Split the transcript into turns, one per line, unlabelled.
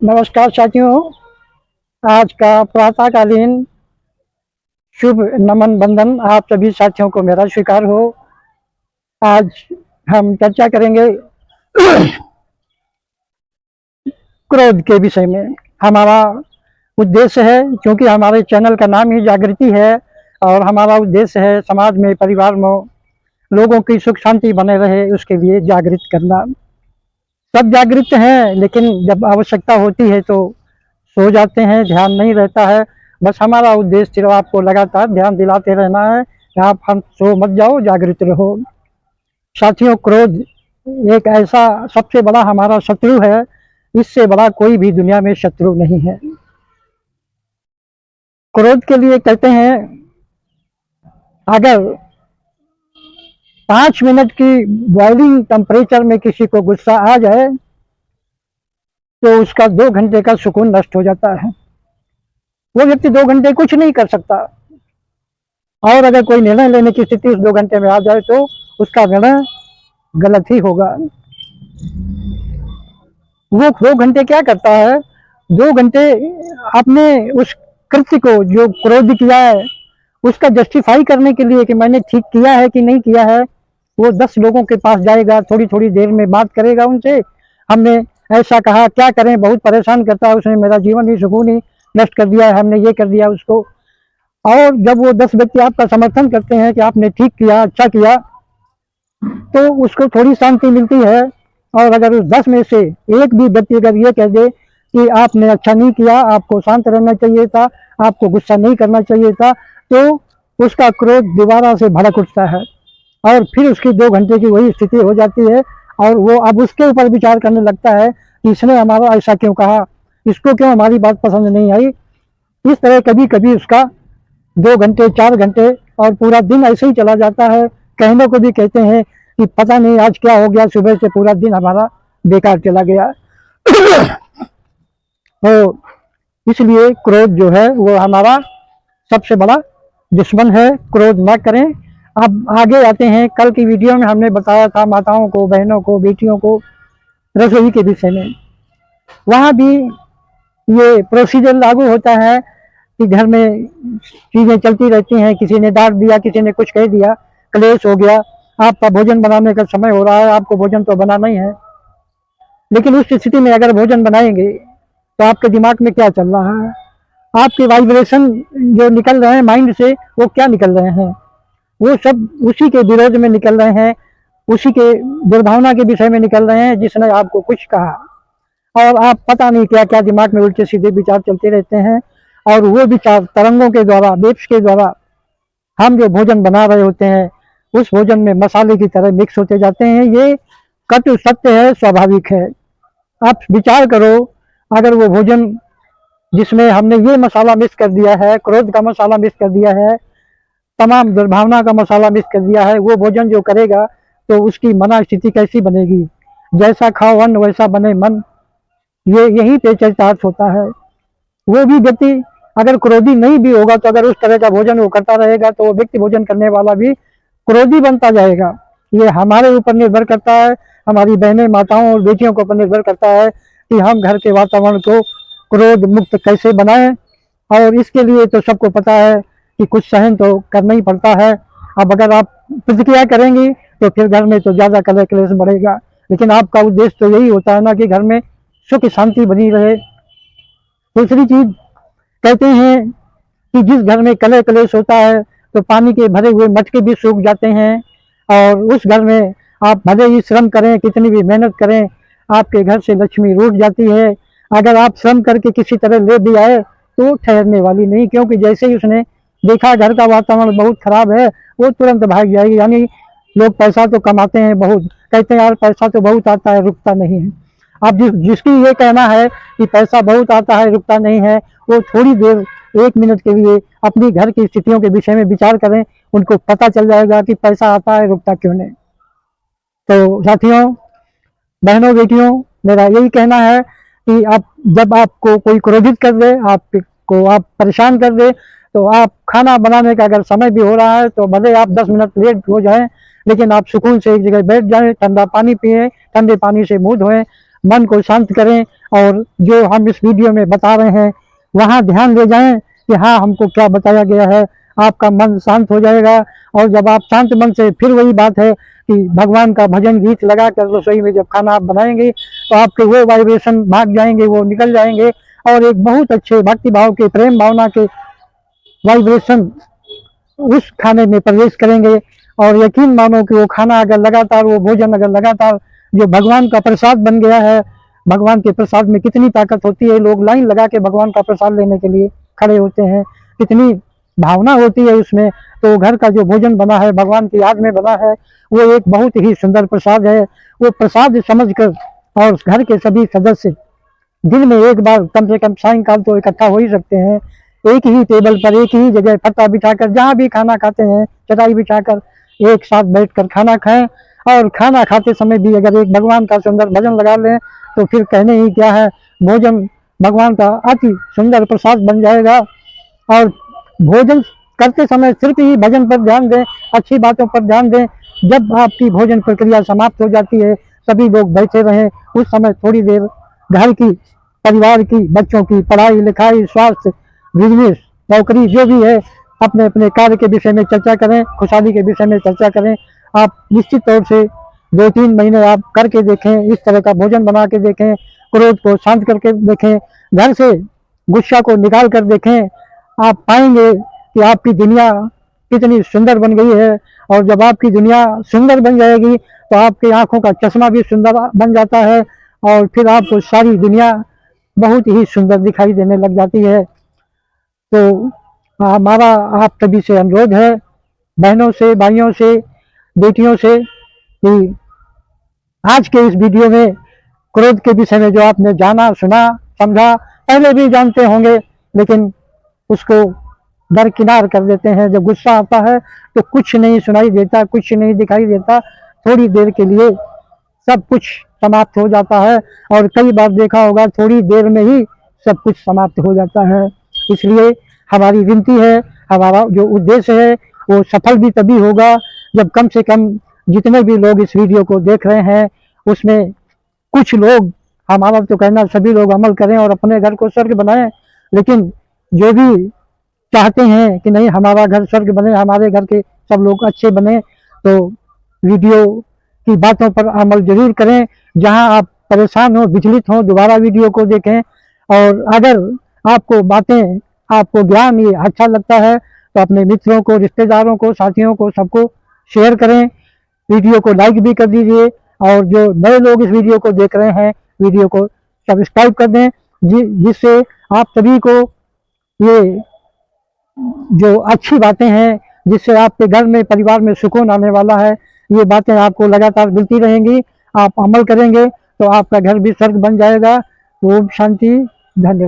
नमस्कार साथियों। आज का प्रातःकालीन शुभ नमन बंदन आप सभी साथियों को मेरा स्वीकार हो। आज हम चर्चा करेंगे क्रोध के विषय में। हमारा उद्देश्य है, क्योंकि हमारे चैनल का नाम ही जागृति है और हमारा उद्देश्य है समाज में, परिवार में लोगों की सुख शांति बने रहे, उसके लिए जागृत करना। सब जागृत हैं, लेकिन जब आवश्यकता होती है तो सो जाते हैं, ध्यान नहीं रहता है। बस हमारा उद्देश्य सिर्फ आपको लगातार ध्यान दिलाते रहना है कि आप हम सो मत जाओ, जागृत रहो। साथियों, क्रोध एक ऐसा सबसे बड़ा हमारा शत्रु है, इससे बड़ा कोई भी दुनिया में शत्रु नहीं है। क्रोध के लिए कहते हैं, अगर 5 मिनट की बॉइलिंग टेम्परेचर में किसी को गुस्सा आ जाए तो उसका 2 घंटे का सुकून नष्ट हो जाता है। वो व्यक्ति 2 घंटे कुछ नहीं कर सकता, और अगर कोई निर्णय लेने की स्थिति उस 2 घंटे में आ जाए तो उसका निर्णय गलत ही होगा। वो 2 घंटे क्या करता है, 2 घंटे अपने उस कृत्य को जो क्रोध किया है उसका जस्टिफाई करने के लिए कि मैंने ठीक किया है कि नहीं किया है, वो 10 लोगों के पास जाएगा, थोड़ी थोड़ी देर में बात करेगा उनसे, हमने ऐसा कहा, क्या करें, बहुत परेशान करता है, उसने मेरा जीवन ही सुकून ही नष्ट कर दिया है, हमने ये कर दिया उसको। और जब वो 10 व्यक्ति आपका समर्थन करते हैं कि आपने ठीक किया, अच्छा किया, तो उसको थोड़ी शांति मिलती है। और अगर उस 10 में से एक भी व्यक्ति अगर ये कह दे कि आपने अच्छा नहीं किया, आपको शांत रहना चाहिए था, आपको गुस्सा नहीं करना चाहिए था, तो उसका क्रोध दोबारा से भड़क उठता है और फिर उसकी 2 घंटे की वही स्थिति हो जाती है। और वो अब उसके ऊपर विचार करने लगता है कि इसने हमारा ऐसा क्यों कहा, इसको क्यों हमारी बात पसंद नहीं आई। इस तरह कभी कभी उसका 2 घंटे, 4 घंटे और पूरा दिन ऐसे ही चला जाता है। कहने को भी कहते हैं कि पता नहीं आज क्या हो गया, सुबह से पूरा दिन हमारा बेकार चला गया। तो इसलिए क्रोध जो है वो हमारा सबसे बड़ा दुश्मन है, क्रोध न करें। अब आगे आते हैं। कल की वीडियो में हमने बताया था माताओं को, बहनों को, बेटियों को रसोई के विषय में। वहाँ भी ये प्रोसीजर लागू होता है कि घर में चीज़ें चलती रहती हैं, किसी ने डांट दिया, किसी ने कुछ कह दिया, क्लेश हो गया, आपका भोजन बनाने का समय हो रहा है, आपको भोजन तो बनाना ही है, लेकिन उस स्थिति में अगर भोजन बनाएंगे तो आपके दिमाग में क्या चल रहा है, आपके वाइब्रेशन जो निकल रहे हैं माइंड से, वो क्या निकल रहे हैं, वो सब उसी के विरोध में निकल रहे हैं, उसी के दुर्भावना के विषय में निकल रहे हैं जिसने आपको कुछ कहा। और आप पता नहीं क्या क्या दिमाग में उल्टे सीधे विचार चलते रहते हैं, और वो विचार तरंगों के द्वारा, वेव्स के द्वारा हम जो भोजन बना रहे होते हैं उस भोजन में मसाले की तरह मिक्स होते जाते हैं। ये कटु सत्य है, स्वाभाविक है। आप विचार करो, अगर वो भोजन जिसमें हमने ये मसाला मिक्स कर दिया है, क्रोध का मसाला मिक्स कर दिया है, तमाम दुर्भावना का मसाला मिक्स कर दिया है, वो भोजन जो करेगा तो उसकी मना स्थिति कैसी बनेगी। जैसा खाओ अन्न वैसा बने मन, ये यही पे चरितार्थ होता है। वो भी व्यक्ति अगर क्रोधी नहीं भी होगा तो अगर उस तरह का भोजन वो करता रहेगा तो वो व्यक्ति भोजन करने वाला भी क्रोधी बनता जाएगा। ये हमारे ऊपर निर्भर करता है, हमारी बहनें, माताओं और बेटियों के ऊपर निर्भर करता है कि हम घर के वातावरण को क्रोध मुक्त कैसे बनाएं। और इसके लिए तो सबको पता है कि कुछ सहन तो करना ही पड़ता है। अब अगर आप प्रतिक्रिया करेंगी तो फिर घर में तो ज़्यादा कलह क्लेश बढ़ेगा, लेकिन आपका उद्देश्य तो यही होता है ना कि घर में सुख शांति बनी रहे। दूसरी चीज कहते हैं कि जिस घर में कलह क्लेश होता है तो पानी के भरे हुए मटके भी सूख जाते हैं, और उस घर में आप भले ही श्रम करें, कितनी भी मेहनत करें, आपके घर से लक्ष्मी रूठ जाती है। अगर आप श्रम करके किसी तरह ले भी आए तो ठहरने वाली नहीं, क्योंकि जैसे ही उसने देखा घर का वातावरण बहुत खराब है वो तुरंत भाग जाएगी। यानी लोग पैसा तो कमाते हैं बहुत, कहते हैं यार पैसा तो बहुत आता है, रुकता नहीं है। अब जिसकी ये कहना है कि पैसा बहुत आता है, रुकता नहीं है, वो थोड़ी देर 1 मिनट के लिए अपनी घर की स्थितियों के विषय में विचार करें, उनको पता चल जाएगा कि पैसा आता है, रुकता क्यों नहीं। तो साथियों, बहनों, बेटियों, मेरा यही कहना है कि आप जब आपको कोई क्रोधित कर दे, आपको आप परेशान कर दे, तो आप खाना बनाने का अगर समय भी हो रहा है तो भले आप 10 मिनट लेट हो जाएं, लेकिन आप सुकून से एक जगह बैठ जाएं, ठंडा पानी पिएं, ठंडे पानी से मुंह धोएं, मन को शांत करें और जो हम इस वीडियो में बता रहे हैं वहाँ ध्यान दे जाएं कि हाँ हमको क्या बताया गया है। आपका मन शांत हो जाएगा और जब आप शांत मन से, फिर वही बात है कि भगवान का भजन गीत लगा कर रसोई में जब खाना आप बनाएंगे तो आपके वो वाइब्रेशन भाग जाएंगे, वो निकल जाएंगे और एक बहुत अच्छे भक्ति भाव के, प्रेम भावना के वाइब्रेशन उस खाने में प्रवेश करेंगे। और यकीन मानो कि वो खाना अगर लगातार, वो भोजन अगर लगातार जो भगवान का प्रसाद बन गया है, भगवान के प्रसाद में कितनी ताकत होती है, लोग लाइन लगा के भगवान का प्रसाद लेने के लिए खड़े होते हैं, कितनी भावना होती है उसमें। तो घर का जो भोजन बना है, भगवान की याद में बना है, वो एक बहुत ही सुंदर प्रसाद है। वो प्रसाद समझकर और घर के सभी सदस्य दिन में एक बार कम से कम सायंकाल तो इकट्ठा हो ही सकते हैं, एक ही टेबल पर, एक ही जगह पत्ता बिछाकर, जहाँ भी खाना खाते हैं चटाई बिछाकर एक साथ बैठकर खाना खाएं। और खाना खाते समय भी अगर एक भगवान का सुंदर भजन लगा लें तो फिर कहने ही क्या है, भोजन भगवान का अति सुंदर प्रसाद बन जाएगा। और भोजन करते समय सिर्फ ही भजन पर ध्यान दें, अच्छी बातों पर ध्यान दें। जब आपकी भोजन प्रक्रिया समाप्त हो जाती है, सभी लोग बैठे रहें, उस समय थोड़ी देर घर की, परिवार की, बच्चों की पढ़ाई लिखाई, स्वास्थ्य, बिजनेस, नौकरी, जो भी है, अपने अपने कार्य के विषय में चर्चा करें, खुशहाली के विषय में चर्चा करें। आप निश्चित तौर से 2-3 महीने आप करके देखें, इस तरह का भोजन बना के देखें, क्रोध को शांत करके देखें, घर से गुस्सा को निकाल कर देखें। आप पाएंगे कि आपकी दुनिया कितनी सुंदर बन गई है। और जब आपकी दुनिया सुंदर बन जाएगी तो आपकी आंखों का चश्मा भी सुंदर बन जाता है और फिर आपको सारी दुनिया बहुत ही सुंदर दिखाई देने लग जाती है। तो हमारा आप सभी से अनुरोध है, बहनों से, भाइयों से, बेटियों से, कि आज के इस वीडियो में क्रोध के विषय में जो आपने जाना, सुना, समझा, पहले भी जानते होंगे, लेकिन उसको दरकिनार कर देते हैं। जब गुस्सा आता है तो कुछ नहीं सुनाई देता, कुछ नहीं दिखाई देता, थोड़ी देर के लिए सब कुछ समाप्त हो जाता है। और कई बार देखा होगा, थोड़ी देर में ही सब कुछ समाप्त हो जाता है। इसलिए हमारी विनती है, हमारा जो उद्देश्य है वो सफल भी तभी होगा जब कम से कम जितने भी लोग इस वीडियो को देख रहे हैं उसमें कुछ लोग, हमारा तो कहना सभी लोग अमल करें और अपने घर को स्वर्ग बनाएं। लेकिन जो भी चाहते हैं कि नहीं हमारा घर स्वर्ग बने, हमारे घर के सब लोग अच्छे बने, तो वीडियो की बातों पर अमल जरूर करें। जहां आप परेशान हो, विचलित हो, दोबारा वीडियो को देखें। और अगर आपको बातें, आपको ज्ञान ये अच्छा लगता है तो अपने मित्रों को, रिश्तेदारों को, साथियों को, सबको शेयर करें। वीडियो को लाइक भी कर दीजिए और जो नए लोग इस वीडियो को देख रहे हैं, वीडियो को सब्सक्राइब कर दें, जिससे आप सभी को ये जो अच्छी बातें हैं, जिससे आपके घर में, परिवार में सुकून आने वाला है, ये बातें आपको लगातार मिलती रहेंगी। आप अमल करेंगे तो आपका घर भी स्वर्ग बन जाएगा। ओम शांति, धन्यवाद।